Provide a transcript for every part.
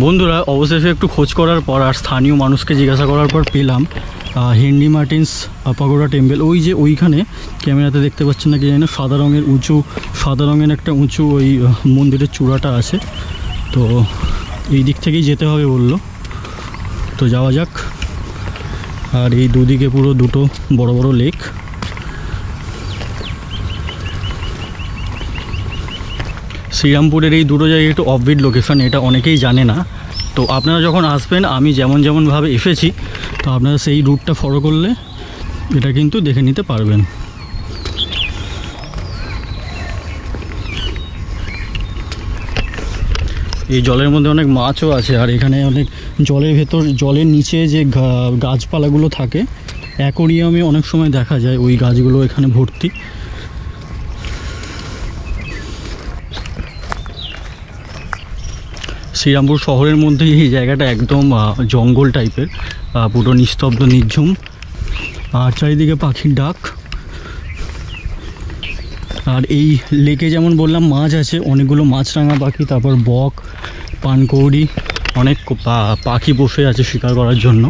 বন্ধুরা অবশেষে একটু খোঁজ করার পর আর স্থানীয় মানুষকে জিজ্ঞাসা করার পর পেলাম হেনরি মার্টিন্স পাগোডা টেম্পল। ওই যে ওইখানে ক্যামেরাতে দেখতে পাচ্ছেন না কি জানি না, সাদা রঙের একটা উঁচু ওই মন্দিরের চূড়াটা আছে। তো এই দিক থেকেই যেতে হবে বললো, তো যাওয়া যাক। আর এই দুদিকে পুরো দুটো বড় বড় লেক। শ্রীরামপুরের এই দুটো জায়গায় একটু অফবিট লোকেশন, এটা অনেকেই জানে না। তো আপনারা যখন আসবেন, আমি যেমনভাবে এসেছি, তো আপনারা সেই রুটটা ফলো করলে এটা কিন্তু দেখে নিতে পারবেন। এই জলের মধ্যে অনেক মাছও আছে, আর এখানে অনেক জলের নিচে যে গাছপালাগুলো থাকে অ্যাকোরিয়ামে অনেক সময় দেখা যায়, ওই গাছগুলো এখানে ভর্তি। শ্রীরামপুর শহরের মধ্যে এই জায়গাটা একদম জঙ্গল টাইপের, পুরো নিস্তব্ধ নির্ঝুম, আর চারিদিকে পাখির ডাক। আর এই লেকে যেমন বললাম মাছ আছে, অনেকগুলো মাছরাঙা পাখি, তারপর বক, পানকৌড়ি, অনেক পাখি বসে আছে শিকার করার জন্য।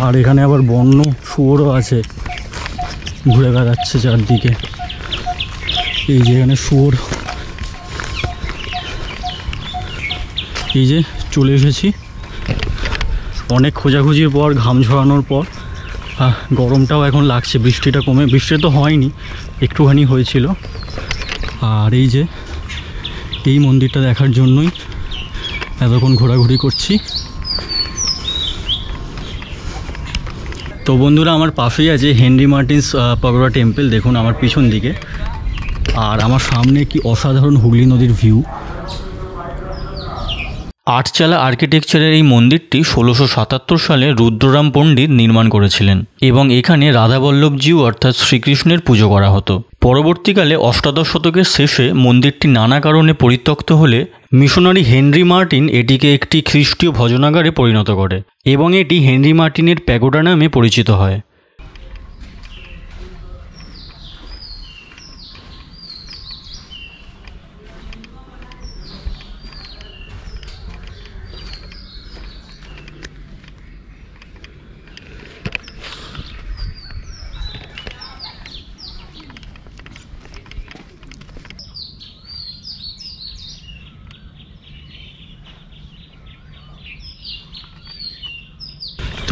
আর এখানে আবার বন্য শুয়োরও আছে, ঘুরে বেড়াচ্ছে চারদিকে। এই যে এখানে শুয়োর, এই যে চলে এসেছি অনেক খোঁজাখুঁজির পর, ঘাম ঝরানোর পর। গরমটাও এখন লাগছে, বৃষ্টিটা কমে, বৃষ্টি তো হয়নি, একটুখানি হয়েছিল। আর এই যে এই মন্দিরটা দেখার জন্যই এতক্ষণ ঘোরাঘুরি করছি। তো বন্ধুরা, আমার পাশেই আছে হেনরি মার্টিন্স পাগোডা টেম্পল, দেখুন আমার পিছন দিকে। আর আমার সামনে কি অসাধারণ হুগলি নদীর ভিউ। আটচালা আর্কিটেকচারের এই মন্দিরটি 1677 সালে রুদ্ররাম পণ্ডিত নির্মাণ করেছিলেন এবং এখানে রাধাবল্লভজিউ অর্থাৎ শ্রীকৃষ্ণের পুজো করা হতো। পরবর্তীকালে অষ্টাদশ শতকের শেষে মন্দিরটি নানা কারণে পরিত্যক্ত হলে মিশনারি হেনরি মার্টিন এটিকে একটি খ্রিস্টীয় ভজনাগারে পরিণত করে এবং এটি হেনরি মার্টিনের প্যাগোডা নামে পরিচিত হয়।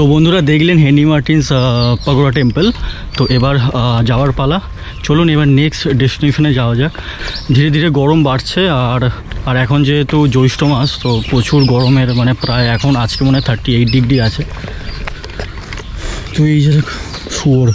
তো বন্ধুরা, দেখলেন হেনরি মার্টিন্স পাগোডা টেম্পল। তো এবার যাওয়ার পালা, চলুন এবার নেক্সট ডেস্টিনেশনে যাওয়া যাক। ধীরে ধীরে গরম বাড়ছে, আর এখন যেহেতু জ্যৈষ্ঠ মাস, তো প্রচুর গরমের মানে প্রায় এখন আজকে মনে হয় 38 ডিগ্রি আছে। তো এই যে শুয়োর,